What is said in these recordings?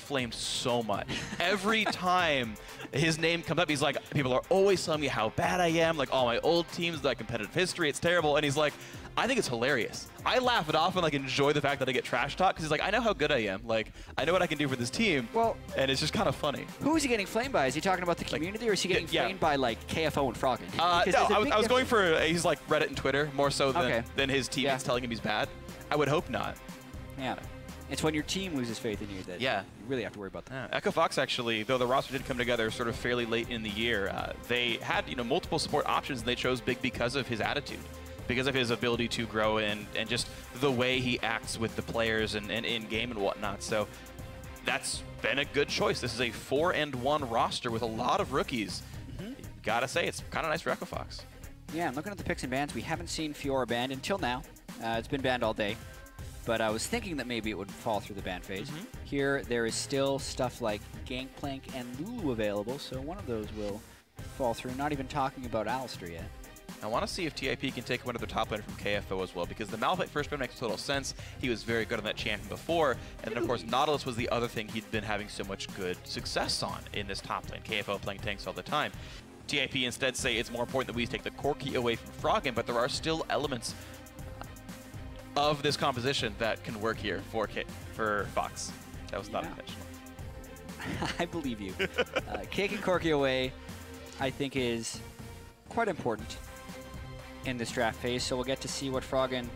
flamed so much. Every time his name comes up, he's like, people are always telling me how bad I am, like all my old teams, that competitive history, it's terrible. And he's like, I think it's hilarious. I laugh it off and like enjoy the fact that I get trash talk because he's like, I know how good I am. Like, I know what I can do for this team. Well, and it's just kind of funny. Who is he getting flamed by? Is he talking about the community, or is he getting flamed by like KFO and Froggen? No, I was going for he's like Reddit and Twitter more so than his teammates telling him he's bad. I would hope not. Yeah. It's when your team loses faith in you that you really have to worry about that. Echo Fox actually, though the roster did come together sort of fairly late in the year, they had multiple support options, and they chose Big because of his attitude, because of his ability to grow and just the way he acts with the players and in game and whatnot. So that's been a good choice. This is a 4-1 roster with a lot of rookies. Gotta say, it's kind of nice for Echo Fox. Yeah, I'm looking at the picks and bans. We haven't seen Fiora banned until now. It's been banned all day. But I was thinking that maybe it would fall through the ban phase. Here, there is still stuff like Gangplank and Lulu available, so one of those will fall through. Not even talking about Alistar yet. I want to see if TIP can take one of their top laner from KFO as well, because the Malphite first spin makes total sense. He was very good on that champion before, and then of course Nautilus was the other thing he'd been having so much good success on in this top lane. KFO playing tanks all the time. TIP instead say it's more important that we take the Corki away from Froggen, but there are still elements of this composition that can work here for Fox. That was not intentional. I believe you. Taking Corki away, I think, is quite important in this draft phase, so we'll get to see what Froggen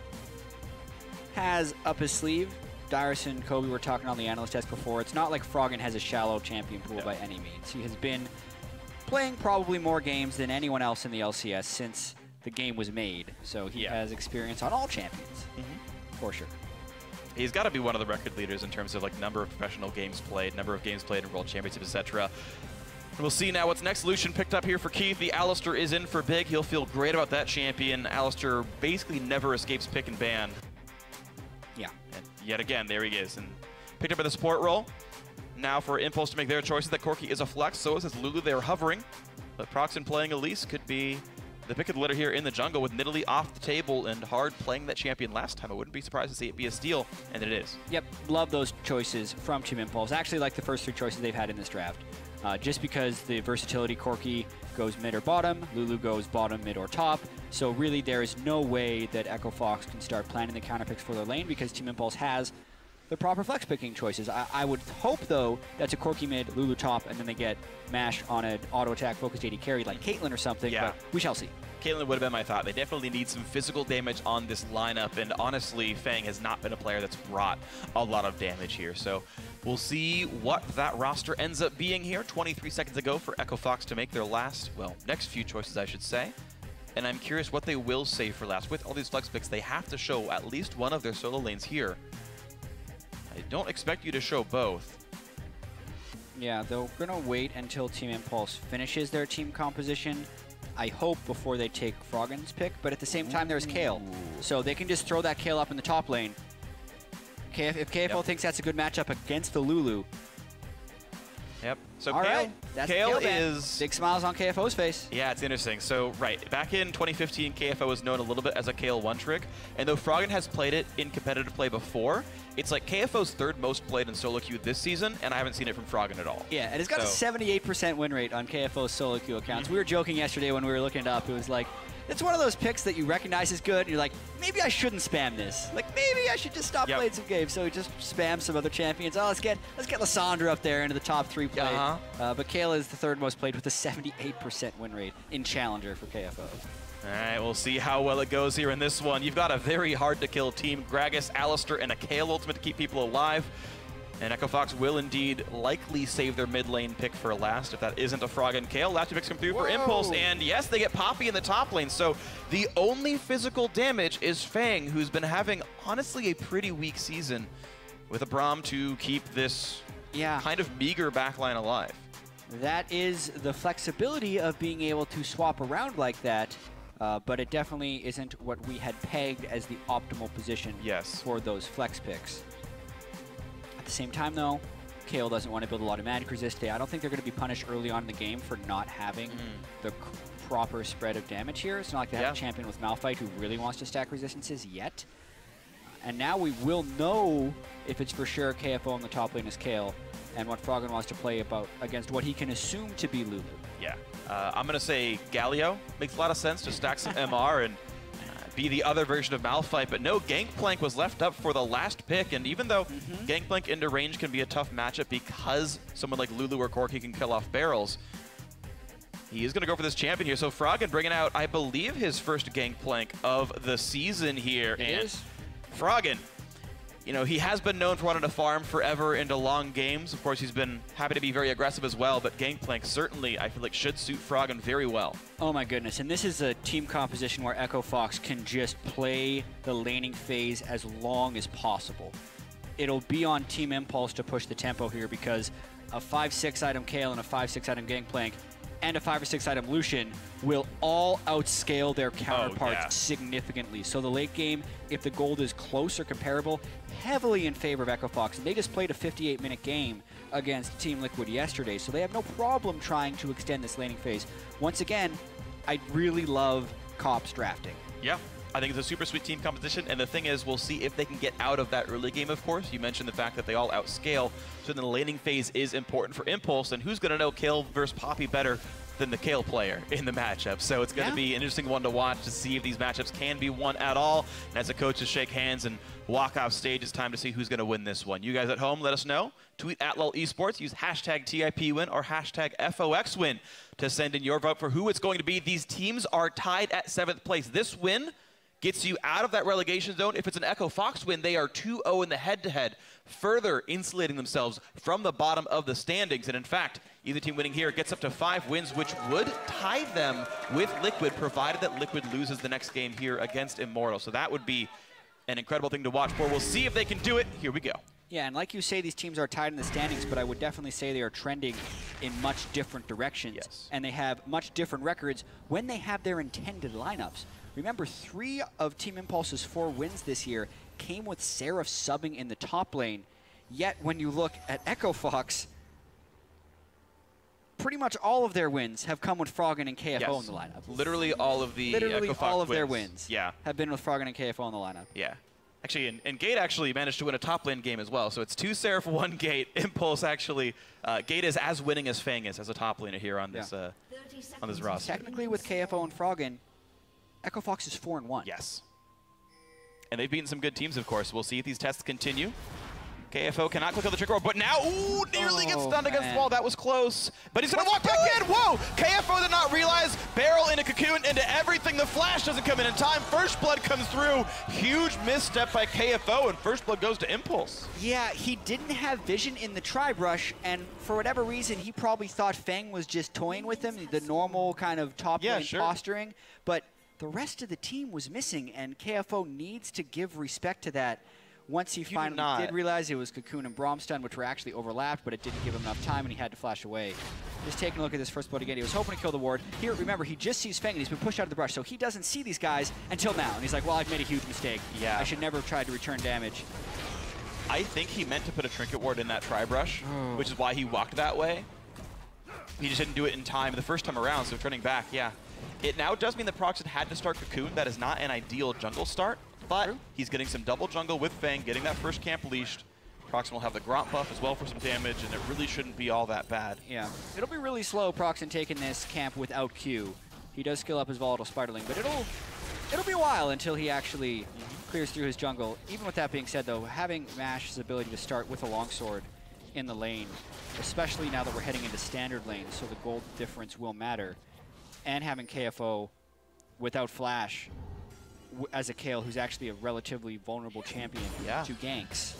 has up his sleeve. Dyrus and Kobe were talking on the analyst desk before. It's not like Froggen has a shallow champion pool by any means. He has been playing probably more games than anyone else in the LCS since the game was made, so he has experience on all champions, for sure. He's got to be one of the record leaders in terms of like number of professional games played, number of games played in World Championships, etc. We'll see now what's next. Lucian picked up here for Keith. The Alistar is in for Big. He'll feel great about that champion. Alistar basically never escapes pick and ban. Yeah. And yet again, there he is. And picked up in the support role. Now for Impulse to make their choices. That Corki is a flex, so is Lulu. They're hovering. But Proxen playing Elise could be the pick of the litter here in the jungle with Nidalee off the table and Hard playing that champion last time. I wouldn't be surprised to see it be a steal, and it is. Yep, love those choices from Team Impulse. Actually like the first 3 choices they've had in this draft. Just because the versatility, Corki goes mid or bottom, Lulu goes bottom, mid, or top. So really there is no way that Echo Fox can start planning the counter picks for their lane because Team Impulse has the proper flex picking choices. I would hope, though, that's a Corki mid, Lulu top, and then they get mashed on an auto attack focused AD carry like Caitlyn or something, but we shall see. Caitlyn would have been my thought. They definitely need some physical damage on this lineup, and honestly, Fang has not been a player that's brought a lot of damage here. So we'll see what that roster ends up being here. 23 seconds ago for Echo Fox to make their last, well, next few choices, I should say. And I'm curious what they will save for last. With all these flex picks, they have to show at least one of their solo lanes here. I don't expect you to show both. Yeah, they're going to wait until Team Impulse finishes their team composition. I hope before they take Froggen's pick, but at the same time there's Kayle. So they can just throw that Kayle up in the top lane. If KFO thinks that's a good matchup against the Lulu. Yep. So Kayle is... Big smiles on KFO's face. Yeah, it's interesting. So, back in 2015, KFO was known a little bit as a Kayle one-trick, and though Froggen has played it in competitive play before, it's like KFO's 3rd most played in solo queue this season, and I haven't seen it from Froggen at all. Yeah, and it's got a 78% win rate on KFO's solo queue accounts. We were joking yesterday when we were looking it up. It was like, it's one of those picks that you recognize is good, and you're like, maybe I shouldn't spam this. Like, maybe I should just stop playing some games. So we just spam some other champions. Oh, let's get Lissandra up there into the top 3 played. But Kayle is the 3rd most played with a 78% win rate in Challenger for KFO. All right, we'll see how well it goes here in this one. You've got a very hard-to-kill team. Gragas, Alistar, and a Kayle ultimate to keep people alive. And Echo Fox will indeed likely save their mid lane pick for last if that isn't a Froggen Kayle. Last 2 picks come through for Impulse, and yes, they get Poppy in the top lane. So the only physical damage is Fang, who's been having, honestly, a pretty weak season with a Braum to keep this kind of meager backline alive. That is the flexibility of being able to swap around like that, but it definitely isn't what we had pegged as the optimal position for those flex picks. At the same time, though, Kayle doesn't want to build a lot of magic resist. I don't think they're going to be punished early on in the game for not having the proper spread of damage here. It's not like they have a champion with Malphite who really wants to stack resistances yet. And now we will know if it's for sure KFO on the top lane is Kayle and what Froggen wants to play against what he can assume to be Lulu. Yeah. I'm going to say Galio. Makes a lot of sense to stack some MR and be the other version of Malphite, but no, Gangplank was left up for the last pick, and even though Gangplank into range can be a tough matchup because someone like Lulu or Corki can kill off barrels, he is going to go for this champion here. So Froggen bringing out, I believe, his first Gangplank of the season here. It is. Froggen, you know, he has been known for wanting to farm forever into long games. Of course, he's been happy to be very aggressive as well, but Gangplank certainly, I feel like, should suit Froggen very well. Oh my goodness, and this is a team composition where Echo Fox can just play the laning phase as long as possible. It'll be on Team Impulse to push the tempo here because a 5/6 item Kayle and a 5/6 item Gangplank and a 5 or 6 item Lucian will all outscale their counterparts significantly. So the late game, if the gold is close or comparable, heavily in favor of Echo Fox. And they just played a 58-minute game against Team Liquid yesterday, so they have no problem trying to extend this laning phase. Once again, I really love Cops drafting. Yeah. I think it's a super sweet team composition, and the thing is, we'll see if they can get out of that early game, of course. You mentioned the fact that they all outscale, so then the laning phase is important for Impulse, and who's going to know Kayle versus Poppy better than the Kayle player in the matchup? So it's going to be an interesting one to watch to see if these matchups can be won at all. And as the coaches shake hands and walk off stage, it's time to see who's going to win this one. You guys at home, let us know. Tweet at LOL Esports, use hashtag TIPwin or hashtag FOXwin to send in your vote for who it's going to be. These teams are tied at 7th place. This win gets you out of that relegation zone. If it's an Echo Fox win, they are 2-0 in the head-to-head, further insulating themselves from the bottom of the standings. And in fact, either team winning here gets up to 5 wins, which would tie them with Liquid, provided that Liquid loses the next game here against Immortal. So that would be an incredible thing to watch for. We'll see if they can do it. Here we go. Yeah, and like you say, these teams are tied in the standings, but I would definitely say they are trending in much different directions. Yes. And they have much different records when they have their intended lineups. Remember, 3 of Team Impulse's 4 wins this year came with Seraph subbing in the top lane. Yet, when you look at Echo Fox, pretty much all of their wins have come with Froggen and KFO in the lineup. Literally all of the Echo Fox all of their wins have been with Froggen and KFO in the lineup. Yeah. Actually, and Gate actually managed to win a top lane game as well. So it's 2 Seraph, 1 Gate. Impulse actually, Gate is as winning as Fang is as a top laner here on this roster. Technically, with KFO and Froggen, Echo Fox is 4-1. Yes. And they've beaten some good teams, of course. We'll see if these tests continue. KFO cannot click on the trigger, but now, ooh, nearly gets stunned against the wall. That was close. But he's going to walk back in. Whoa! KFO did not realize. Barrel into Cocoon, into everything. The flash doesn't come in time. First Blood comes through. Huge misstep by KFO, and First Blood goes to Impulse. Yeah, he didn't have vision in the Tri-Brush, and for whatever reason, he probably thought Fang was just toying with him, the normal kind of top lane posturing. But the rest of the team was missing, and KFO needs to give respect to that. Once he finally did realize it was Cocoon and Bromstun, which were actually overlapped, but it didn't give him enough time, and he had to flash away. Just taking a look at this First Blood again. He was hoping to kill the ward. Here, remember, he just sees Fang, and he's been pushed out of the brush, so he doesn't see these guys until now. And he's like, well, I've made a huge mistake. Yeah. I should never have tried to return damage. I think he meant to put a Trinket Ward in that Tri-Brush, which is why he walked that way. He just didn't do it in time the first time around, so turning back, yeah. It now does mean that Proxen had to start Cocoon. That is not an ideal jungle start. But he's getting some double jungle with Fang, getting that first camp leashed. Proxen will have the Gromp buff as well for some damage, and it really shouldn't be all that bad. Yeah. It'll be really slow, Proxen taking this camp without Q. He does skill up his Volatile Spiderling, but it'll be a while until he actually clears through his jungle. Even with that being said, though, having Mash's ability to start with a longsword in the lane, especially now that we're heading into standard lane, so the gold difference will matter, and having KFO without Flash as a Kayle, who's actually a relatively vulnerable champion to ganks.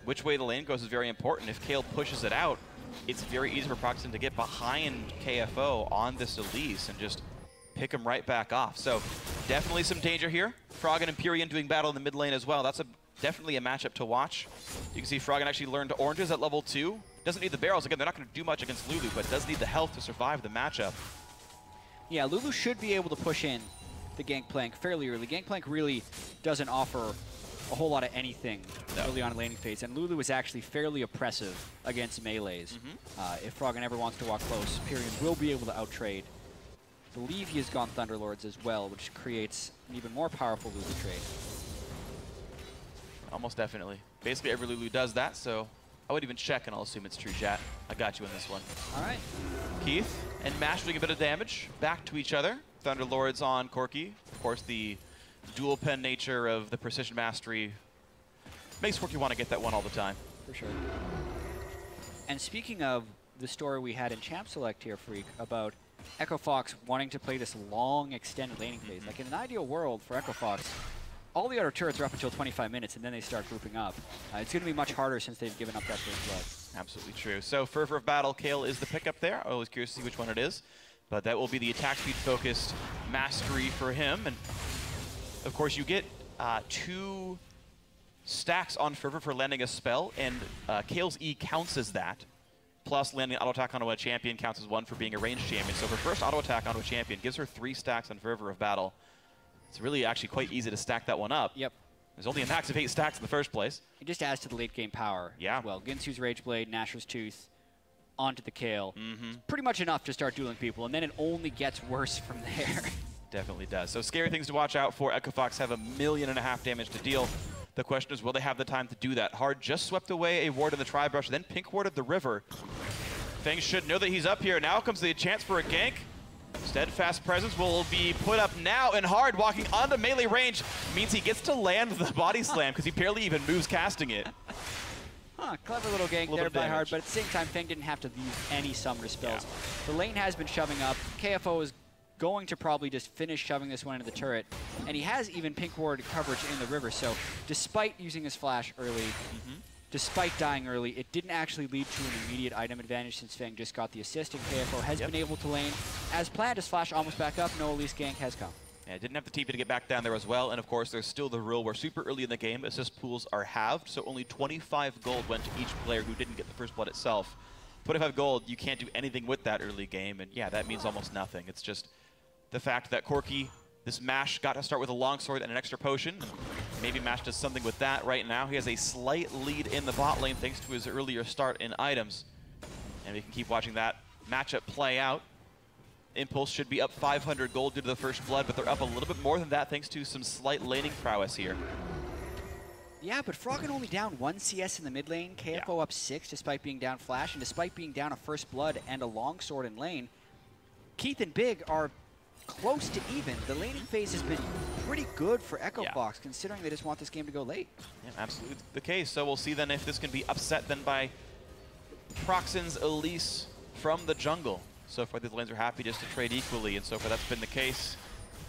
Which way the lane goes is very important. If Kayle pushes it out, it's very easy for Proxen to get behind KFO on this Elise and just pick him right back off. So definitely some danger here. Froggen and Purion doing battle in the mid lane as well. That's definitely a matchup to watch. You can see Froggen actually learned oranges at level 2. Doesn't need the barrels. Again, they're not going to do much against Lulu, but does need the health to survive the matchup. Yeah, Lulu should be able to push in the Gangplank fairly early. Gangplank really doesn't offer a whole lot of anything early on in laning phase, and Lulu is actually fairly oppressive against melees. If Froggen ever wants to walk close, Purion will be able to outtrade. I believe he has gone Thunderlords as well, which creates an even more powerful Lulu trade. Almost definitely. Basically every Lulu does that, so I would even check, and I'll assume it's true, chat. I got you in this one. All right. Keith and Mash doing a bit of damage back to each other. Thunderlords on Corki. Of course, the dual pen nature of the Precision Mastery makes Corki want to get that one all the time. For sure. And speaking of the story we had in Champ Select here, Freak, about Echo Fox wanting to play this long, extended laning phase. Like in an ideal world for Echo Fox, all the other turrets are up until 25 minutes, and then they start grouping up. It's going to be much harder since they've given up that first blood. Absolutely true. So Fervor of Battle, Kayle is the pickup there. I was curious to see which one it is. But that will be the attack speed focused mastery for him. And of course you get 2 stacks on Fervor for landing a spell, and Kayle's E counts as that. Plus landing auto attack onto a champion counts as 1 for being a ranged champion. So her first auto attack onto a champion gives her 3 stacks on Fervor of Battle. It's really actually quite easy to stack that one up. Yep. There's only a max of 8 stacks in the first place. It just adds to the late game power. Yeah. Well, Ginsu's Rage Blade, Nashor's Tooth, onto the Kayle. It's pretty much enough to start dueling people, and then it only gets worse from there. Definitely does. So scary things to watch out for. Echo Fox have 1.5 million damage to deal. The question is, will they have the time to do that? Hard just swept away a ward in the Tri-Brush, then pink warded the river. Feng should know that he's up here. Now comes the chance for a gank. Steadfast Presence will be put up now, and Hard walking onto melee range means he gets to land the body slam because he barely even moves casting it. Huh, clever little gank there by Hard, but at the same time, Feng didn't have to use any summoner spells. Yeah. The lane has been shoving up. KFO is going to probably just finish shoving this one into the turret, and he has even pink ward coverage in the river, so despite using his flash early, despite dying early, it didn't actually lead to an immediate item advantage since Feng just got the assist, and KFO has been able to lane. As planned, his flash almost back up, no Elise gank has come. Yeah, didn't have the TP to get back down there as well, and of course there's still the rule where super early in the game assist pools are halved, so only 25 gold went to each player who didn't get the first blood itself. 25 gold, you can't do anything with that early game, and yeah, that means almost nothing. It's just the fact that Corki, this Mash, got to start with a longsword and an extra potion. Maybe Mash does something with that right now. He has a slight lead in the bot lane thanks to his earlier start in items. And we can keep watching that matchup play out. Impulse should be up 500 gold due to the first blood, but they're up a little bit more than that thanks to some slight laning prowess here. Yeah, but Froggen only down 1 CS in the mid lane, KFO up 6 despite being down flash, and despite being down a first blood and a longsword in lane, Keith and Big are close to even. The laning phase has been pretty good for Echo Fox, considering they just want this game to go late. Yeah, absolutely the case. So we'll see then if this can be upset then by Proxen's Elise from the jungle. So far, these lanes are happy just to trade equally, and so far that's been the case.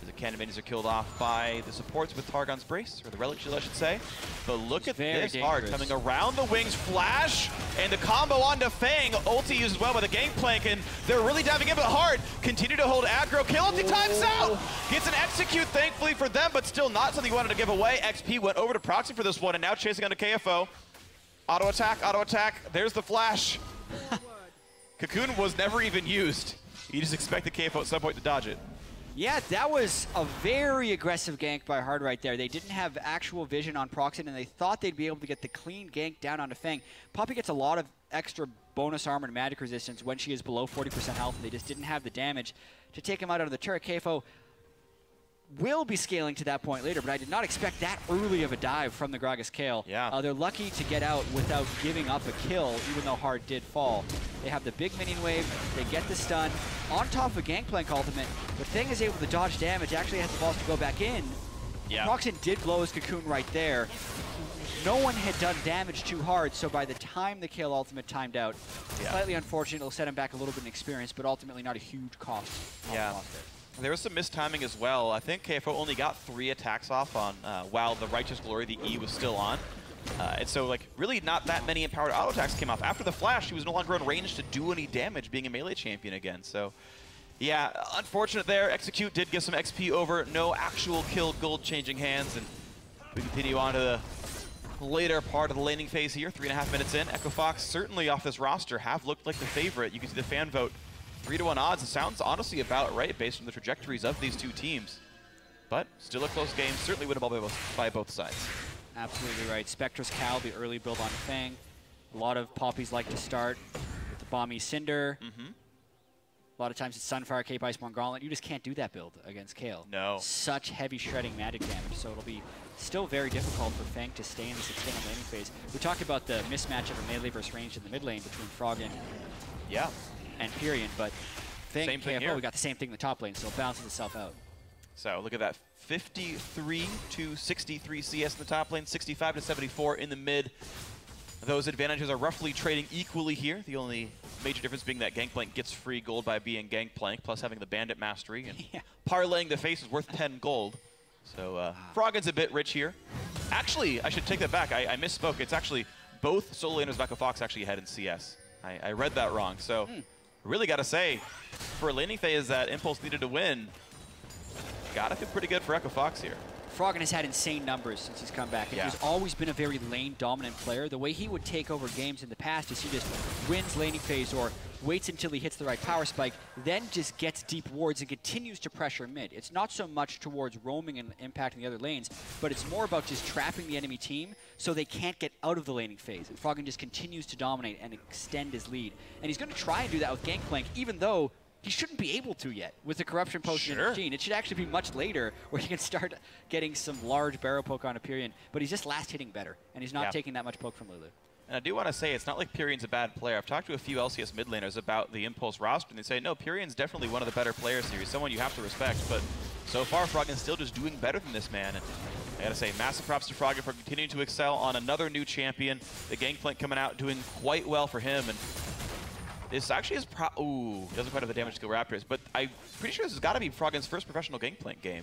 The Cannon Minions are killed off by the supports with Targon's Brace, or the Relic Shield, I should say. But look at this Hard coming around the wings, flash, and the combo onto Feng. Ulti used well by the Gangplank, and they're really diving in, but Hard continue to hold aggro. Kill ulti times out! Gets an execute, thankfully for them, but still not something he wanted to give away. XP went over to Proxen for this one, and now chasing onto KFO. Auto attack, there's the flash. Cocoon was never even used. You just expected KFO at some point to dodge it. Yeah, that was a very aggressive gank by Hard right there. They didn't have actual vision on Proxen, and they thought they'd be able to get the clean gank down onto Feng. Poppy gets a lot of extra bonus armor and magic resistance when she is below 40% health, and they just didn't have the damage to take him out of the turret. KFO will be scaling to that point later, but I did not expect that early of a dive from the Gragas Kayle. Yeah. They're lucky to get out without giving up a kill, even though Hard did fall. They have the big minion wave, they get the stun, on top of a Gangplank ultimate, but Feng is able to dodge damage, actually has the balls to go back in. Yeah. Proxen did blow his Cocoon right there. No one had done damage too hard, so by the time the Kayle ultimate timed out, slightly unfortunate, it'll set him back a little bit in experience, but ultimately not a huge cost. There was some mistiming as well. I think KFO only got 3 attacks off on while the Righteous Glory, the E, was still on. And so, like, really not that many empowered auto attacks came off. After the flash, he was no longer in range to do any damage, being a melee champion again. So, yeah, unfortunate there. Execute did get some XP over. No actual kill gold changing hands. And we continue on to the later part of the laning phase here. 3.5 minutes in. Echo Fox, certainly off this roster, have looked like the favorite. You can see the fan vote. 3-to-1 odds. It sounds honestly about right based on the trajectories of these two teams. But still a close game. Certainly winnable by both sides. Absolutely right. Spectre's Cal, the early build on Feng. A lot of Poppies like to start with the Bomby Cinder. A lot of times it's Sunfire, Cape Iceborne Gauntlet. You just can't do that build against Kayle. No. Such heavy shredding magic damage, so it'll be still very difficult for Fang to stay in this extended laning phase. We talked about the mismatch of a melee versus ranged in the mid lane between Froggen and Pyrion, but Fang Same thing KFO, here. we got the same thing in the top lane, so it balances itself out. So look at that, 53 to 63 CS in the top lane, 65 to 74 in the mid. Those advantages are roughly trading equally here. The only major difference being that Gangplank gets free gold by being Gangplank, plus having the Bandit Mastery, and parlaying the face is worth 10 gold. So Froggen's a bit rich here. Actually, I should take that back. I misspoke. It's actually both solo laners of Echo Fox actually ahead in CS. I read that wrong. So really got to say, for a laning phase that Impulse needed to win, gotta feel pretty good for Echo Fox here. Froggen has had insane numbers since he's come back, and he's always been a very lane-dominant player. The way he would take over games in the past is he just wins laning phase or waits until he hits the right power spike, then just gets deep wards and continues to pressure mid. It's not so much towards roaming and impacting the other lanes, but it's more about just trapping the enemy team so they can't get out of the laning phase. And Froggen just continues to dominate and extend his lead. And he's going to try and do that with Gangplank, even though he shouldn't be able to yet with the Corruption Potion in Gene. It should actually be much later where he can start getting some large barrel poke on a Pyrion, but he's just last hitting better, and he's not taking that much poke from Lulu. And I do want to say, it's not like Pyrion's a bad player. I've talked to a few LCS mid laners about the Impulse roster, and they say, no, Pyrion's definitely one of the better players here. He's someone you have to respect, but so far, Froggen's still just doing better than this man. And I gotta say, massive props to Froggen for continuing to excel on another new champion. The Gangplank coming out doing quite well for him, and this actually is doesn't quite have the damage skill Raptors, but I'm pretty sure this has got to be Froggen's first professional Gangplank game.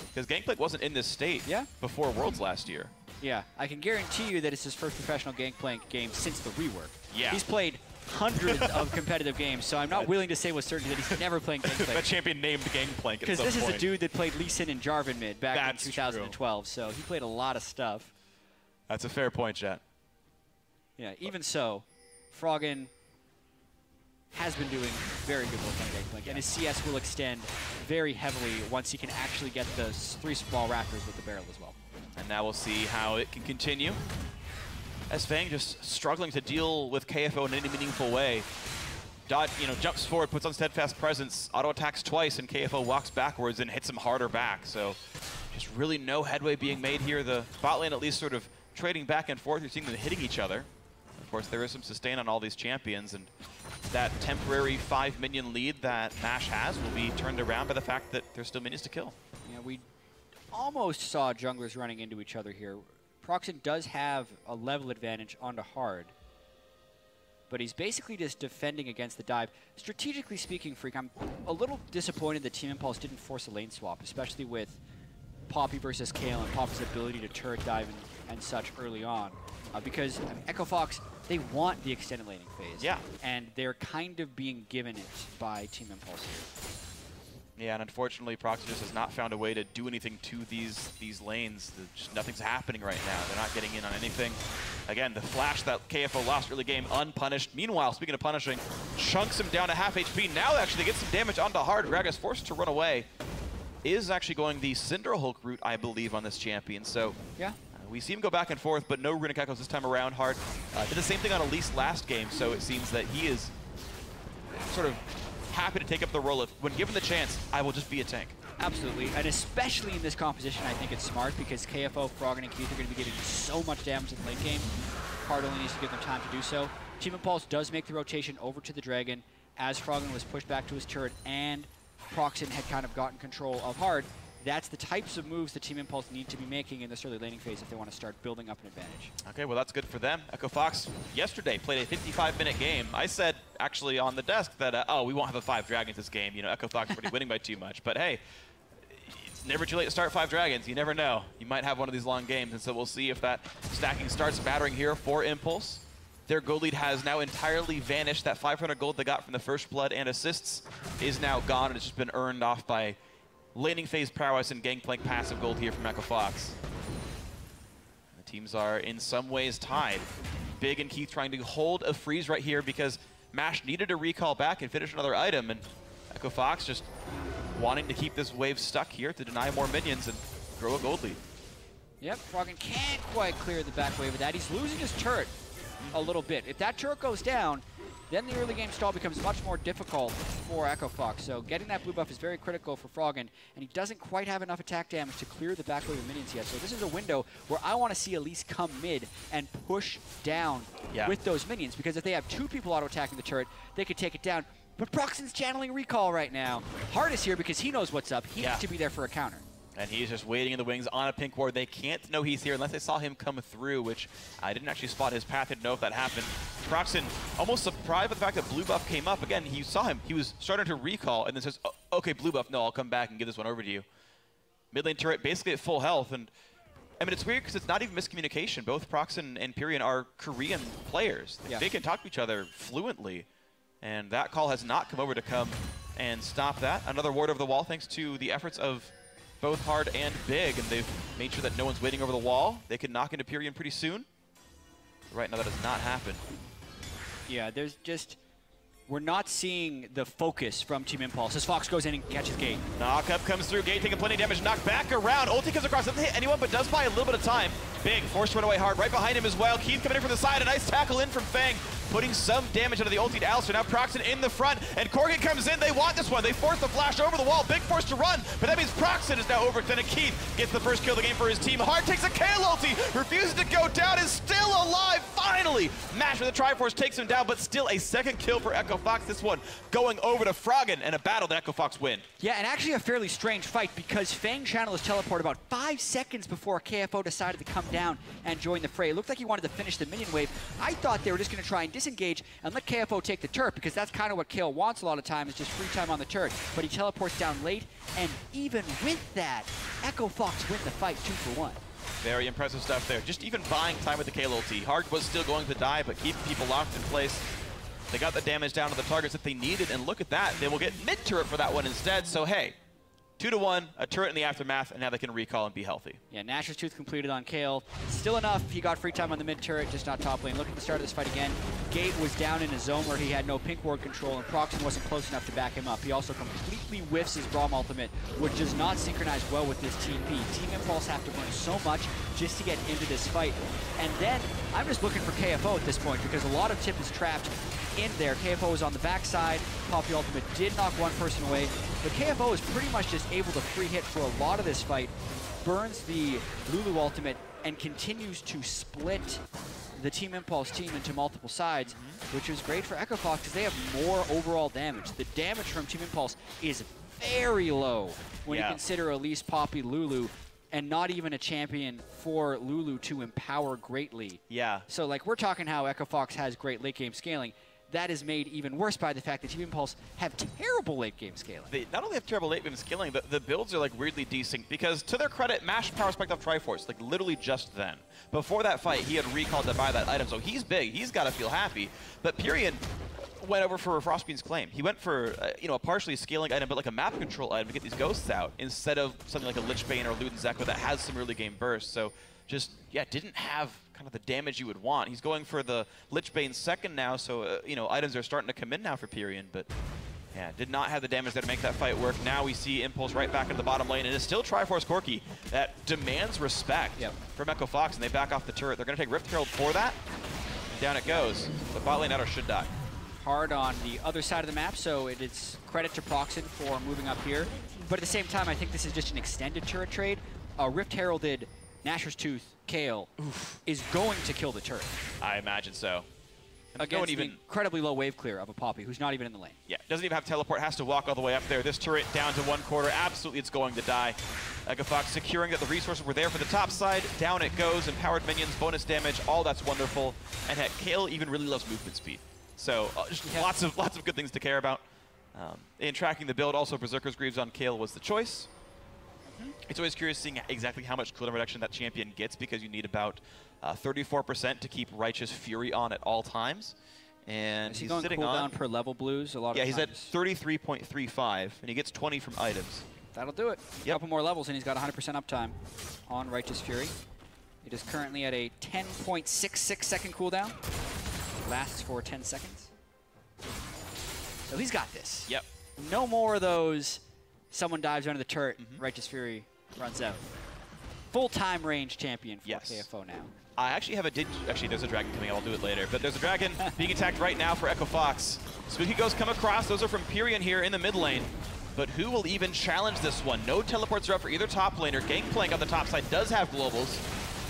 Because Gangplank wasn't in this state before Worlds last year. Yeah, I can guarantee you that it's his first professional Gangplank game since the rework. Yeah. He's played hundreds of competitive games, so I'm not willing to say with certainty that he's never playing Gangplank. That champion named Gangplank at some point. Because this is a dude that played Lee Sin and Jarvan mid back in 2012, so he played a lot of stuff. That's a fair point, Jet. Yeah, even so, Froggen has been doing very good work on Gangplank, and his CS will extend very heavily once he can actually get the 3 small Raptors with the barrel as well. And now we'll see how it can continue. As Fang just struggling to deal with KFO in any meaningful way. Dot, jumps forward, puts on Steadfast Presence, auto attacks twice, and KFO walks backwards and hits him harder back. So just really no headway being made here. The bot lane at least sort of trading back and forth. You're seeing them hitting each other. Of course, there is some sustain on all these champions, and that temporary 5 minion lead that MASH has will be turned around by the fact that there's still minions to kill. Yeah, we almost saw junglers running into each other here. Proxen does have a level advantage onto hard, but he's basically just defending against the dive. Strategically speaking, Freak, I'm a little disappointed that Team Impulse didn't force a lane swap, especially with Poppy versus Kayle and Poppy's ability to turret dive and such early on. Because Echo Fox, they want the extended laning phase. Yeah. And they're kind of being given it by Team Impulse here. Yeah, and unfortunately, Proxy just has not found a way to do anything to these lanes. Just nothing's happening right now. They're not getting in on anything. Again, the flash that KFO lost early game, unpunished. Meanwhile, speaking of punishing, chunks him down to half HP. Now actually they get some damage onto hard. Gragas forced to run away. Is actually going the Cinderhulk route, I believe, on this champion. So yeah. We see him go back and forth, but no Runic Echoes this time around. Hard did the same thing on Elise last game, so it seems that he is sort of happy to take up the role of, when given the chance, I will just be a tank. Absolutely, and especially in this composition, I think it's smart because KFO, Froggen, and Keith are going to be getting so much damage in the late game. Hard only needs to give them time to do so. Team Impulse does make the rotation over to the Dragon as Froggen was pushed back to his turret and Proxen had kind of gotten control of Hard. That's the types of moves that Team Impulse need to be making in this early laning phase if they want to start building up an advantage. Okay, well, that's good for them. Echo Fox yesterday played a 55-minute game. I said, actually, on the desk that, oh, we won't have a 5 Dragons this game. Echo Fox is already winning by too much. But, hey, it's never too late to start 5 Dragons. You never know. You might have one of these long games, and so we'll see if that stacking starts mattering here for Impulse. Their gold lead has now entirely vanished. That 500 gold they got from the First Blood and assists is now gone, and it's just been earned off by laning phase prowess and Gangplank passive gold here from Echo Fox. The teams are in some ways tied. Big and Keith trying to hold a freeze right here because MASH needed a recall back and finish another item, and Echo Fox just wanting to keep this wave stuck here to deny more minions and grow a gold lead. Yep, Froggen can't quite clear the back wave of that. He's losing his turret a little bit. If that turret goes down, then the early game stall becomes much more difficult for Echo Fox. So getting that blue buff is very critical for Froggen, and he doesn't quite have enough attack damage to clear the back wave of minions yet. So this is a window where I want to see Elise come mid and push down with those minions, because if they have 2 people auto-attacking the turret, they could take it down. But Proxen's channeling Recall right now. Hard is here because he knows what's up. He needs to be there for a counter. And he's just waiting in the wings on a pink ward. They can't know he's here unless they saw him come through, which I didn't actually spot his path. Didn't know if that happened. Proxen almost surprised by the fact that blue buff came up. Again, he saw him. He was starting to recall and then says, oh, okay, blue buff. No, I'll come back and give this one over to you. Mid lane turret basically at full health. And I mean, it's weird because it's not even miscommunication. Both Proxen and Pyrion are Korean players. They can talk to each other fluently. And that call has not come over to come and stop that. Another ward over the wall thanks to the efforts of both Hard and Big, and they've made sure that no one's waiting over the wall. They can knock into Pyrion pretty soon. Right now, that does not happen. Yeah, there's just... We're not seeing the focus from Team Impulse as Fox goes in and catches Gate. Knock up comes through. Gate taking plenty of damage. Knocked back around. Ulti comes across. Doesn't hit anyone, but does buy a little bit of time. Big forced to run away Hard. Right behind him as well. Keith coming in from the side. A nice tackle in from Fang, putting some damage into the ulti to Alistar. Now Proxen in the front, and Corgan comes in. They want this one. They force the flash over the wall. Big forced to run, but that means Proxen is now overextended. Keith gets the first kill of the game for his team. Hard takes a KO ulti, refuses to go down, is still alive, finally! Mash with the Triforce takes him down, but still a second kill for Echo Fox. This one going over to Froggen, and a battle that Echo Fox win. Yeah, and actually a fairly strange fight because Fang channel his teleport about 5 seconds before KFO decided to come down and join the fray. It looked like he wanted to finish the minion wave. I thought they were just going to try and disengage and let KFO take the turret, because that's kind of what Kale wants a lot of times, is just free time on the turret. But he teleports down late, and even with that, Echo Fox win the fight 2-for-1. Very impressive stuff there. Just even buying time with the Kale ulti. Hard was still going to die, but keeping people locked in place. They got the damage down to the targets that they needed, and look at that. They will get mid-turret for that one instead, so hey. 2-1, a turret in the aftermath, and now they can recall and be healthy. Yeah, Nashor's Tooth completed on Kale. Still enough, he got free time on the mid-turret, just not top lane. Look at the start of this fight again. Gate was down in a zone where he had no pink ward control, and Proxen wasn't close enough to back him up. He also completely whiffs his Braum ultimate, which does not synchronize well with this TP. Team Impulse have to burn so much just to get into this fight. And then, I'm just looking for KFO at this point, because a lot of Tip is trapped in there. KFO is on the backside. Poppy ultimate did knock one person away, but KFO is pretty much just able to free hit for a lot of this fight, burns the Lulu ultimate, and continues to split the Team Impulse team into multiple sides, which is great for Echo Fox because they have more overall damage. The damage from Team Impulse is very low when you consider Elise, Poppy, Lulu, and not even a champion for Lulu to empower greatly. Yeah. So like we're talking how Echo Fox has great late game scaling. That is made even worse by the fact that Team Impulse have terrible late game scaling. They not only have terrible late game scaling, but the builds are like weirdly decent because to their credit, Mash power spiked off Triforce, like literally just then. Before that fight, he had recalled to buy that item, so he's big. He's got to feel happy. But Pyrion went over for Frostbeam's Claim. He went for a partially scaling item, but like a map control item to get these ghosts out instead of something like a Lich Bane or Luden Zekro that has some early game bursts. So just, didn't have kind of the damage you would want. He's going for the Lich Bane second now, so, items are starting to come in now for Pyrion, but did not have the damage there to make that fight work. Now we see Impulse right back into the bottom lane, and it's still Triforce Corki that demands respect from Echo Fox, and they back off the turret. They're going to take Rift Herald for that, and down it goes. The bot lane Adder should die. Hard on the other side of the map, so it is credit to Proxen for moving up here. But at the same time, I think this is just an extended turret trade. Rift Heralded Nashor's Tooth, Kale, is going to kill the turret. I imagine so. And against an incredibly low wave clear of a Poppy, who's not even in the lane. Yeah, doesn't even have teleport, has to walk all the way up there. This turret down to 1/4, absolutely it's going to die. Echo Fox securing that the resources were there for the top side. Down it goes, empowered minions, bonus damage, all that's wonderful. And heck, Kale even really loves movement speed. So just lots of good things to care about. In tracking the build, also Berserker's Greaves on Kale was the choice. It's always curious seeing exactly how much cooldown reduction that champion gets because you need about 34% to keep Righteous Fury on at all times. And he's sitting on cooldown per level blues a lot of times. Yeah, he's at 33.35, and he gets 20 from items. That'll do it. A couple more levels, and he's got 100% uptime on Righteous Fury. It is currently at a 10.66 second cooldown. Lasts for 10 seconds. So he's got this. Yep. No more of those. Someone dives under the turret, Righteous Fury runs out. Full-time range champion for KFO now. I actually have a actually, there's a dragon coming. I'll do it later. But there's a dragon being attacked right now for Echo Fox. Spooky Ghosts come across. Those are from Pyrion here in the mid lane. But who will even challenge this one? No teleports are up for either top laner. Gangplank on the top side does have globals.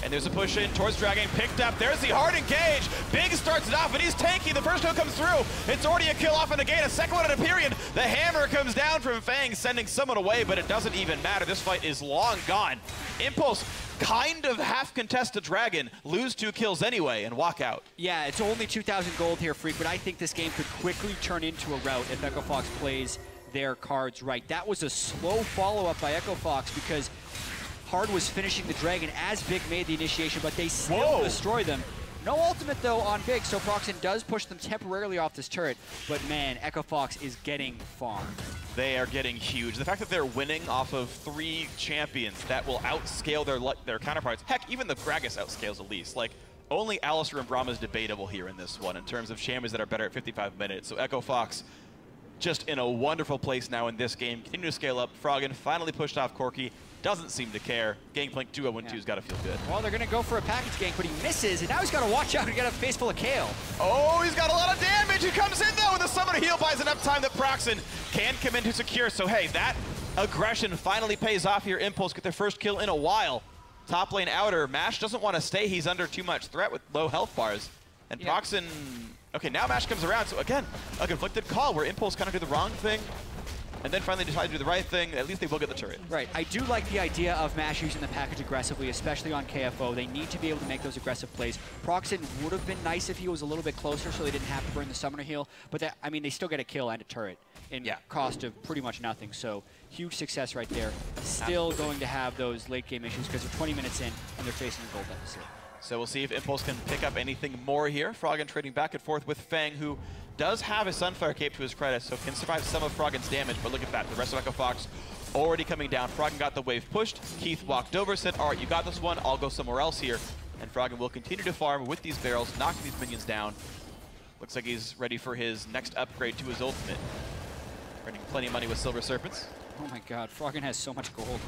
And there's a push in towards Dragon, picked up. There's the hard engage. Big starts it off, and he's tanky. The first kill comes through. It's already a kill off in the gate. A second one at a Pyrion. The hammer comes down from Fang, sending someone away, but it doesn't even matter. This fight is long gone. Impulse kind of half contest a Dragon, lose 2 kills anyway, and walk out. Yeah, it's only 2,000 gold here, Freak, but I think this game could quickly turn into a rout if Echo Fox plays their cards right. That was a slow follow-up by Echo Fox because Hard was finishing the Dragon as Big made the initiation, but they still destroy them. No ultimate, though, on Big, so Proxen does push them temporarily off this turret. But, man, Echo Fox is getting farmed. They are getting huge. The fact that they're winning off of 3 champions that will outscale their counterparts. Heck, even the Gragas outscales at least. Like, only Alistar and Braum is debatable here in this one in terms of champions that are better at 55 minutes. So Echo Fox just in a wonderful place now in this game. Continue to scale up. Froggen finally pushed off Corki. Doesn't seem to care. Gangplank 2-0-1-2's got to feel good. Well, they're going to go for a package gank, but he misses, and now he's got to watch out and get a face full of Kayle. Oh, he's got a lot of damage. He comes in, though, and the Summoner Heal buys enough time that Proxen can come in to secure. So, hey, that aggression finally pays off here. Impulse get their first kill in a while. Top lane outer. Mash doesn't want to stay. He's under too much threat with low health bars. And Proxen... Okay, now Mash comes around. So, again, a conflicted call where Impulse kind of do the wrong thing. And then finally decide to do the right thing. At least they will get the turret. Right. I do like the idea of Mash using the package aggressively, especially on KFO. They need to be able to make those aggressive plays. Proxen would have been nice if he was a little bit closer so they didn't have to burn the Summoner Heal. But, that, I mean, they still get a kill and a turret in cost of pretty much nothing. So, huge success right there. Still going to have those late-game issues because they're 20 minutes in and they're facing a gold deficit. So we'll see if Impulse can pick up anything more here. Froggen trading back and forth with Fang, who does have a Sunfire Cape to his credit, so can survive some of Froggen's damage. But look at that, the rest of Echo Fox already coming down. Froggen got the wave pushed. Keith walked over, said, all right, you got this one, I'll go somewhere else here. And Froggen will continue to farm with these barrels, knocking these minions down. Looks like he's ready for his next upgrade to his ultimate. Earning plenty of money with Silver Serpents. Oh my god, Froggen has so much gold.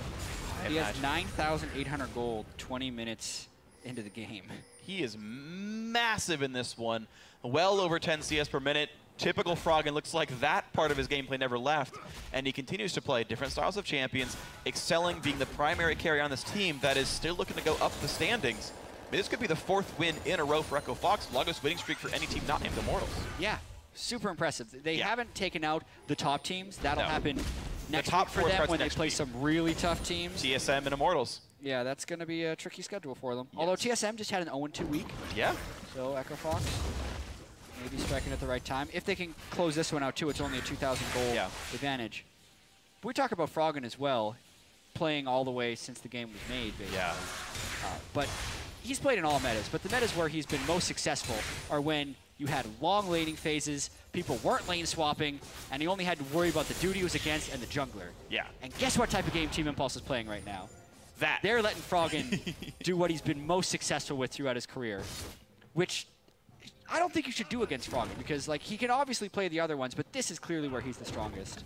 He has 9,800 gold 20 minutes into the game. He is massive in this one. Well over 10 CS per minute. Typical Froggen. Looks like that part of his gameplay never left. And he continues to play different styles of champions, excelling, being the primary carry on this team that is still looking to go up the standings. I mean, this could be the 4th win in a row for Echo Fox. Longest winning streak for any team not named Immortals. Yeah, super impressive. They haven't taken out the top teams. That'll happen next week for them when they play some really tough teams. TSM and Immortals. Yeah, that's going to be a tricky schedule for them. Yes. Although TSM just had an 0-2 week. Yeah. So Echo Fox maybe striking at the right time. If they can close this one out too, it's only a 2,000 gold advantage. But we talk about Froggen as well, playing all the way since the game was made, basically. Yeah. But he's played in all metas, but the metas where he's been most successful are when you had long laning phases, people weren't lane swapping, and he only had to worry about the dude he was against and the jungler. Yeah. And guess what type of game Team Impulse is playing right now? That. They're letting Froggen do what he's been most successful with throughout his career, which I don't think you should do against Froggen because, like, he can obviously play the other ones, but this is clearly where he's the strongest.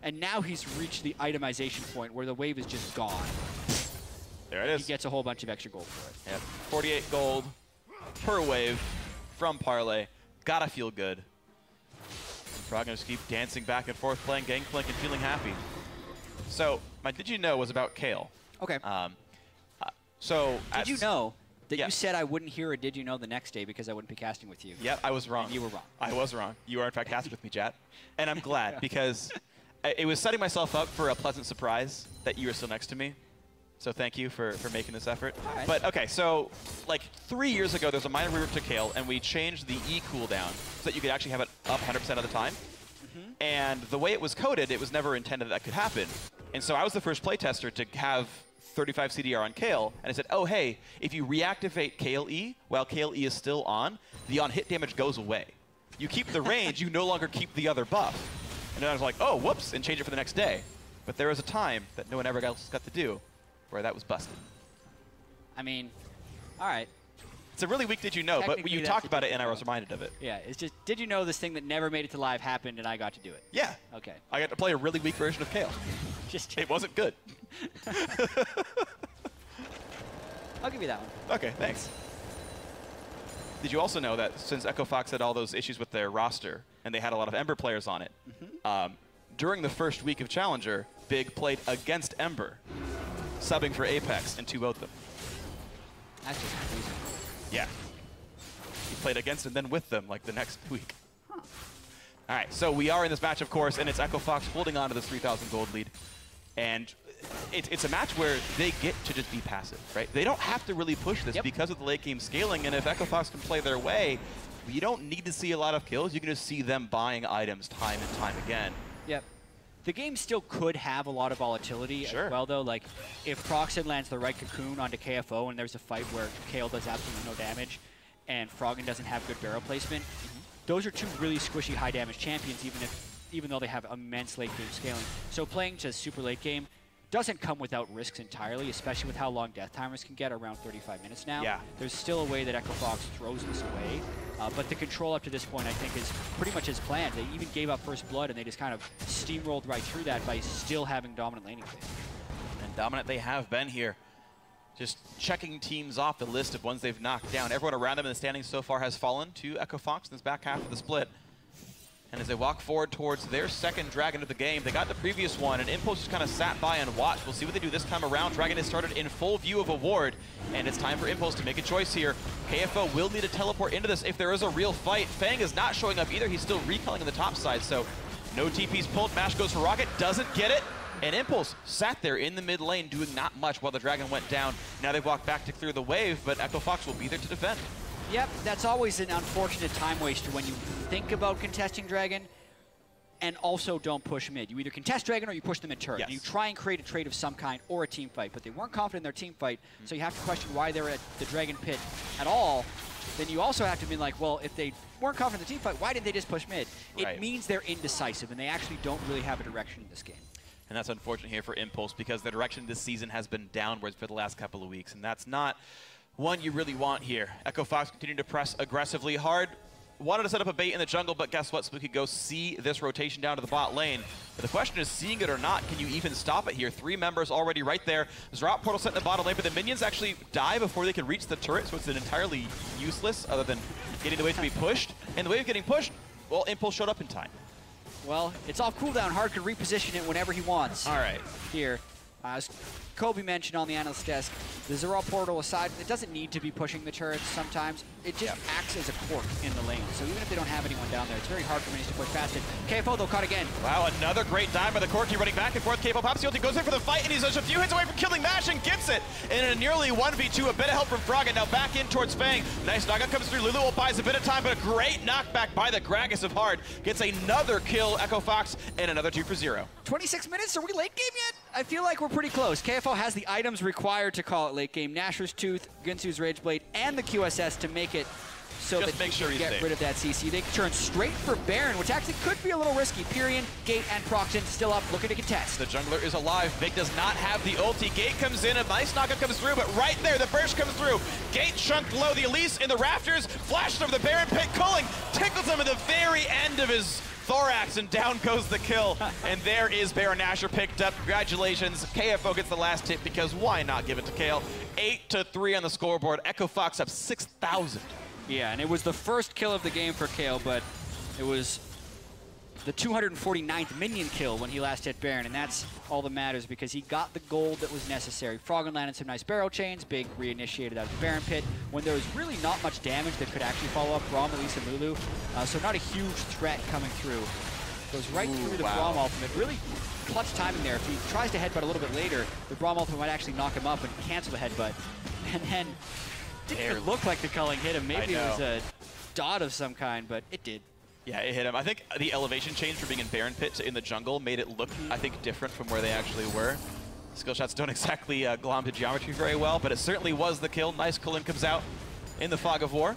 And now he's reached the itemization point where the wave is just gone. There it is. He gets a whole bunch of extra gold for it. Yep. 48 gold per wave from Parlay. Gotta feel good. Froggen just keep dancing back and forth, playing Gangplank and feeling happy. So, my Did You Know was about Kayle. Okay. Did you know that you said I wouldn't hear a Did You Know the next day because I wouldn't be casting with you? Yep, I was wrong. And you were wrong. I was wrong. You are, in fact, casting with me, chat. And I'm glad because it was setting myself up for a pleasant surprise that you were still next to me. So thank you for making this effort. Right. But, okay, so, like, 3 years ago, there's a minor rework to Kayle, and we changed the E cooldown so that you could actually have it up 100% of the time. And the way it was coded, it was never intended that could happen. And so I was the first playtester to have 35 CDR on Kayle, and I said, oh, hey, if you reactivate Kayle E while Kayle E is still on, the on-hit damage goes away. You keep the range, you no longer keep the other buff. And then I was like, oh, whoops, and change it for the next day. But there was a time that no one ever else got to do where that was busted. I mean, all right. It's a really weak Did You Know, but you talked about it and I was reminded of it. Yeah, it's just, did you know this thing that never made it to live happened and I got to do it? Yeah. Okay. I got to play a really weak version of Kayle. It wasn't good. I'll give you that one. Okay, thanks. Did you also know that since Echo Fox had all those issues with their roster, and they had a lot of Ember players on it, during the first week of Challenger, Big played against Ember, subbing for Apex, and 2-0'd them. That's just crazy. Yeah. He played against and then with them like the next week. Huh. All right, so we are in this match, of course, and it's Echo Fox holding on to this 3,000 gold lead. And it's a match where they get to just be passive, right? They don't have to really push this because of the late game scaling, and if Echo Fox can play their way, you don't need to see a lot of kills. You can just see them buying items time and time again. Yep. The game still could have a lot of volatility as well, though. Like, if Proxen lands the right cocoon onto KFO and there's a fight where Kale does absolutely no damage and Froggen doesn't have good barrel placement, those are two really squishy high damage champions, even though they have immense late game scaling. So playing to super late game doesn't come without risks entirely, especially with how long death timers can get, around 35 minutes now. Yeah. There's still a way that Echo Fox throws this away. But the control up to this point, I think, is pretty much as planned. They even gave up first blood, and they just kind of steamrolled right through that by still having dominant laning phase. And dominant they have been here. Just checking teams off the list of ones they've knocked down. Everyone around them in the standings so far has fallen to Echo Fox in this back half of the split. And as they walk forward towards their second Dragon of the game, they got the previous one, and Impulse just kind of sat by and watched. We'll see what they do this time around. Dragon has started in full view of a ward, and it's time for Impulse to make a choice here. KFO will need to teleport into this if there is a real fight. Fang is not showing up either. He's still recalling on the top side, so no TP's pulled. Mash goes for Rocket, doesn't get it. And Impulse sat there in the mid lane doing not much while the Dragon went down. Now they've walked back to clear the wave, but Echo Fox will be there to defend. Yep, that's always an unfortunate time waster when you think about contesting Dragon and also don't push mid. You either contest Dragon or you push them in turret. Yes. You try and create a trade of some kind or a team fight, but they weren't confident in their team fight, so you have to question why they're at the Dragon pit at all. Then you also have to be like, well, if they weren't confident in the team fight, why didn't they just push mid? Right. It means they're indecisive, and they actually don't really have a direction in this game. And that's unfortunate here for Impulse because the direction this season has been downwards for the last couple of weeks, and that's not one you really want here. Echo Fox continuing to press aggressively hard. Wanted to set up a bait in the jungle, but guess what? So we could go see this rotation down to the bot lane. But the question is, seeing it or not, can you even stop it here? 3 members already right there. Zrot portal set in the bottom lane, but the minions actually die before they can reach the turret, so it's an entirely useless other than getting the wave to be pushed. And the wave getting pushed, well, Impulse showed up in time. Well, it's off cooldown. Hard can reposition it whenever he wants. All right. Here. As Kobe mentioned on the analyst desk, the Zrot portal aside, it doesn't need to be pushing the turrets sometimes. It just acts as a cork in the lane. So even if they don't have anyone down there, it's very hard for minis to push past it. KFO, though, caught again. Wow, another great dive by the Corki, running back and forth. KFO pops the ulti, goes in for the fight, and he's just a few hits away from killing Mash and gets it. And in a nearly 1v2, a bit of help from Froggen. Now back in towards Fang. Nice Naga comes through. Lulu buys a bit of time, but a great knockback by the Gragas of Hard. Gets another kill, Echo Fox, and another 2 for 0. 26 minutes, are we late game yet? I feel like we're pretty close. KFO has the items required to call it late game. Nashor's Tooth, Ginsu's Rage Blade, and the QSS to make it so just that make sure he can he's get rid of that CC. They turn straight for Baron, which actually could be a little risky. Pyrion, Gate, and Proxen still up, looking to contest. The jungler is alive. Big does not have the ulti. Gate comes in, a nice knockup comes through, but right there, the burst comes through. Gate chunked low, the Elise in the rafters, flashes over the Baron pit, Culling tickles him at the very end of his thorax, and down goes the kill. And there is Baron Nashor picked up. Congratulations. KFO gets the last tip because why not give it to Kale? 8-3 on the scoreboard. Echo Fox up 6,000. Yeah, and it was the first kill of the game for Kale, but it was the 249th minion kill when he last hit Baron, and that's all that matters because he got the gold that was necessary. Froggen landed some nice barrel chains. Big reinitiated out of the Baron pit when there was really not much damage that could actually follow up Braum, Elise, and Lulu. So not a huge threat coming through. Goes right through the Braum ultimate. Really clutch timing there. If he tries to headbutt a little bit later, the Braum ultimate might actually knock him up and cancel the headbutt. And then didn't even look like the culling hit him. Maybe it was a dot of some kind, but it did. Yeah, it hit him. I think the elevation change from being in Baron Pit to in the jungle made it look, I think, different from where they actually were. Skill shots don't exactly glom to geometry very well, but it certainly was the kill. Nice Cullen comes out in the fog of war.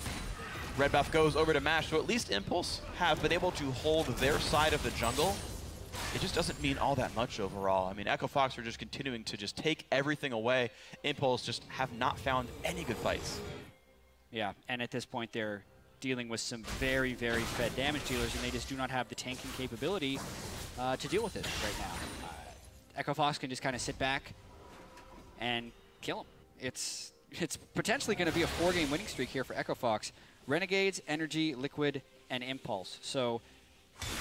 Red buff goes over to Mash, so at least Impulse have been able to hold their side of the jungle. It just doesn't mean all that much overall. I mean, Echo Fox are just continuing to just take everything away. Impulse just have not found any good fights. Yeah, and at this point they're dealing with some very, very fed damage dealers, and they just do not have the tanking capability to deal with it right now. Echo Fox can just kind of sit back and kill him. It's potentially going to be a 4-game winning streak here for Echo Fox. Renegades, Energy, Liquid, and Impulse. So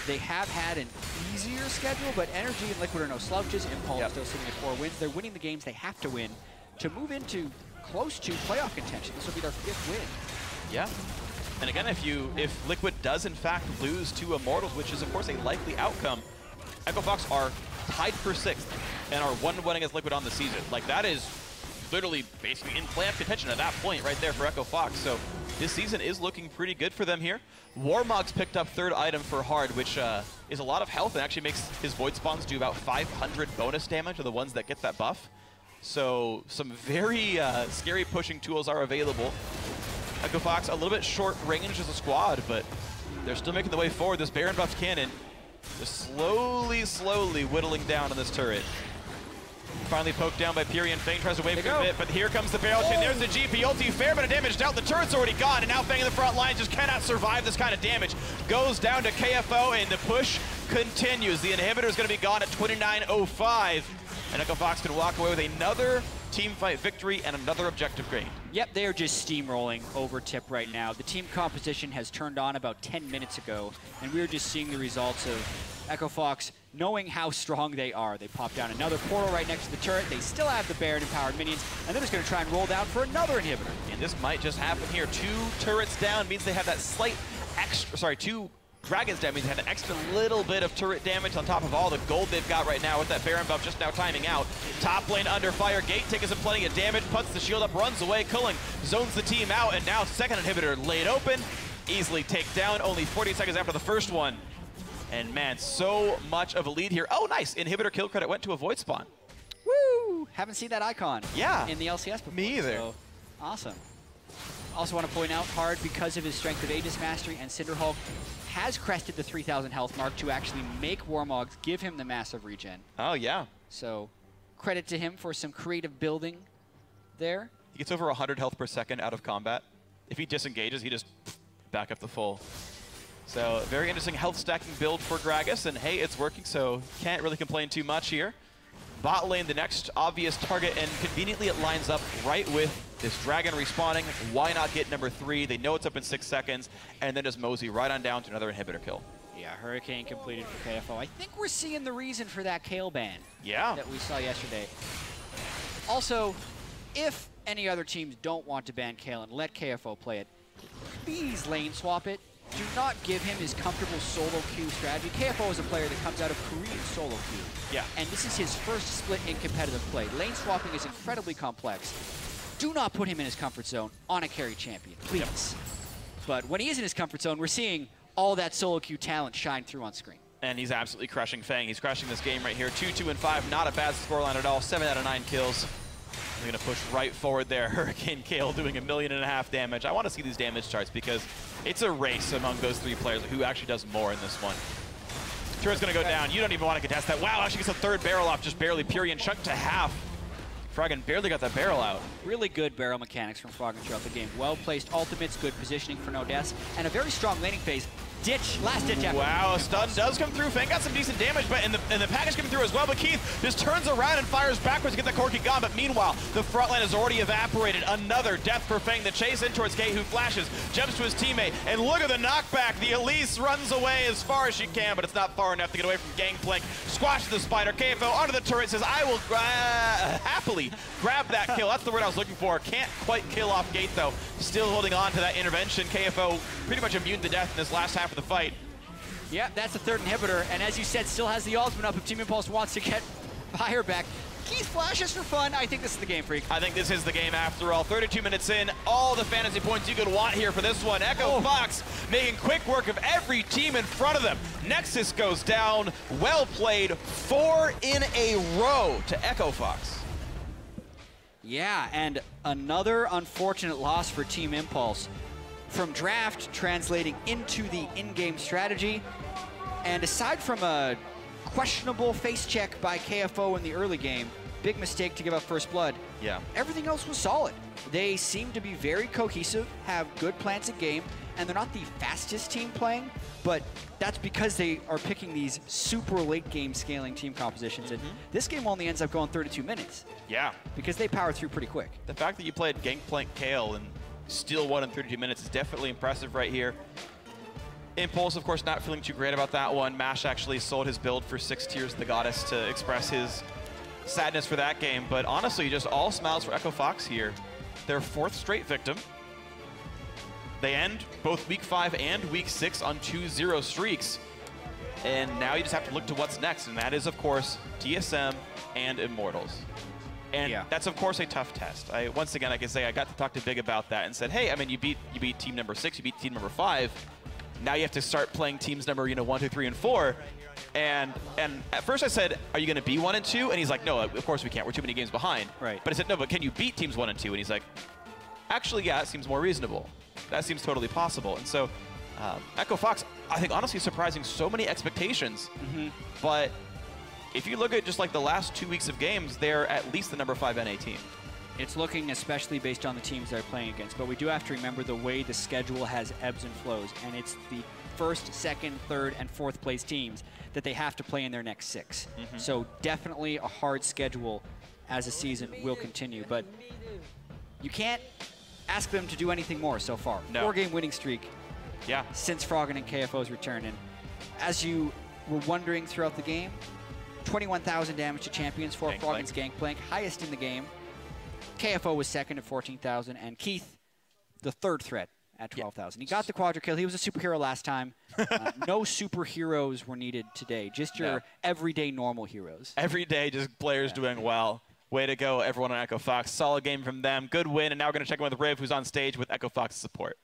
they have had an easier schedule, but Energy and Liquid are no slouches. Impulse still sitting at 4 wins. They're winning the games they have to win to move into close to playoff contention. This will be their 5th win. Yeah. And again, if Liquid does in fact lose to Immortals, which is of course a likely outcome, Echo Fox are tied for 6th and are 1-1 against Liquid on the season. Like, that is literally basically in playoff contention at that point right there for Echo Fox. So this season is looking pretty good for them here. Warmog's picked up 3rd item for Hard, which is a lot of health and actually makes his Void Spawns do about 500 bonus damage to the ones that get that buff. So some very scary pushing tools are available. Echo Fox a little bit short range as a squad, but they're still making the way forward. This Baron buffed cannon just slowly whittling down on this turret. Finally poked down by Pyrian. Fang tries to wave for a bit, but here comes the barrel chain. There's the GP ulti. Fair bit of damage dealt. The turret's already gone, and now Fang in the front line just cannot survive this kind of damage. Goes down to KFO, and the push continues. The inhibitor is going to be gone at 29:05, and Echo Fox can walk away with another team fight victory and another objective gain. Yep, they are just steamrolling over Tip right now. The team composition has turned on about 10 minutes ago, and we're just seeing the results of Echo Fox knowing how strong they are. They pop down another portal right next to the turret. They still have the Baron-empowered minions, and they're just going to try and roll down for another inhibitor. And this might just happen here. 2 turrets down means they have that slight extra, sorry, 2 Dragons down means they have an extra little bit of turret damage on top of all the gold they've got right now with that Baron buff just now timing out. Top lane under fire. Gate taking some plenty of damage, puts the shield up, runs away. Culling zones the team out, and now second inhibitor laid open. Easily take down, only 40 seconds after the first one. And man, so much of a lead here. Oh, nice. Inhibitor kill credit went to a Void Spawn. Woo! Haven't seen that icon in the LCS before. Me either. So, awesome. Also want to point out, Hard, because of his Strength of Aegis mastery, and Cinderhulk has crested the 3,000 health mark to actually make Warmog give him the massive regen. Oh, yeah. So credit to him for some creative building there. He gets over 100 health per second out of combat. If he disengages, he just back up the full. So very interesting health stacking build for Gragas, and hey, it's working, so can't really complain too much here. Bot lane, the next obvious target, and conveniently it lines up right with this Dragon respawning. Why not get number 3? They know it's up in 6 seconds, and then just mosey right on down to another inhibitor kill. Yeah, Hurricane completed for KFO. I think we're seeing the reason for that Kayle ban that we saw yesterday. Also, if any other teams don't want to ban Kayle and let KFO play it, please lane swap it. Do not give him his comfortable solo queue strategy. KFO is a player that comes out of Korean solo queue. Yeah. And this is his first split in competitive play. Lane swapping is incredibly complex. Do not put him in his comfort zone on a carry champion, please. Yep. But when he is in his comfort zone, we're seeing all that solo queue talent shine through on screen. And he's absolutely crushing Fang. He's crushing this game right here. 2-2-5, not a bad scoreline at all. 7 out of 9 kills. They're going to push right forward there. Hurricane Kayle doing 1.5 million damage. I want to see these damage charts because it's a race among those 3 players who actually does more in this one. Turret's going to go down. You don't even want to contest that. Wow, actually gets a 3rd barrel off, just barely. Pyrian chunked to half. Froggen barely got that barrel out. Really good barrel mechanics from Froggen throughout the game. Well-placed ultimates, good positioning for no deaths, and a very strong laning phase. Last ditch effort. Wow, a stun does come through. Fang got some decent damage, but and the package coming through as well. But Keith just turns around and fires backwards to get the Corki gone. But meanwhile, the front line has already evaporated. Another death for Fang. The chase in towards Gate, who flashes, jumps to his teammate, and look at the knockback. The Elise runs away as far as she can, but it's not far enough to get away from Gangplank. Squashes the spider. KFO onto the turret, says, I will happily grab that kill. That's the word I was looking for. Can't quite kill off Gate, though. Still holding on to that intervention. KFO pretty much immune to death in this last half of the fight. Yeah, that's the 3rd inhibitor, and as you said, still has the ultimate up if Team Impulse wants to get fire back. Keith flashes for fun. I think this is the game, Freak. I think this is the game after all. 32 minutes in, all the fantasy points you could want here for this one. Echo Fox making quick work of every team in front of them. Nexus goes down. Well played. 4 in a row to Echo Fox. Yeah, and another unfortunate loss for Team Impulse. From draft translating into the in-game strategy. And aside from a questionable face check by KFO in the early game, big mistake to give up first blood. Yeah. Everything else was solid. They seem to be very cohesive, have good plans at game, and they're not the fastest team playing, but that's because they are picking these super late game scaling team compositions. And this game only ends up going 32 minutes. Yeah. Because they power through pretty quick. The fact that you played Gangplank Kayle and steal one in 32 minutes is definitely impressive right here. Impulse, of course, not feeling too great about that one. Mash actually sold his build for 6 Tears of the Goddess to express his sadness for that game. But honestly, just all smiles for Echo Fox here. Their 4th straight victim. They end both Week 5 and Week 6 on 2-0 streaks. And now you just have to look to what's next, and that is, of course, TSM and Immortals. And that's, of course, a tough test. Once again, I can say I got to talk to Big about that and said, hey, I mean, you beat team number 6, you beat team number 5. Now you have to start playing teams number 1, 2, 3, and 4. And at first I said, are you going to be 1 and 2? And he's like, no, of course we can't. We're too many games behind. Right. But I said, no, but can you beat teams 1 and 2? And he's like, actually, yeah, it seems more reasonable. That seems totally possible. And so Echo Fox, I think, honestly surprising so many expectations. But if you look at just like the last 2 weeks of games, they're at least the number 5 NA team. It's looking especially based on the teams they're playing against, but we do have to remember the way the schedule has ebbs and flows, and it's the 1st, 2nd, 3rd, and 4th place teams that they have to play in their next 6. So definitely a hard schedule as the season will continue, but you can't ask them to do anything more so far. No. 4-game winning streak since Froggen and KFO's return, and as you were wondering throughout the game, 21,000 damage to champions for Froggen's Gangplank, highest in the game. KFO was 2nd at 14,000, and Keith, the 3rd threat at 12,000. He got the quadra kill. He was a superhero last time. No superheroes were needed today, just your everyday normal heroes. Every day, just players doing well. Way to go, everyone on Echo Fox. Solid game from them. Good win, and now we're going to check in with Riv, who's on stage with Echo Fox's support.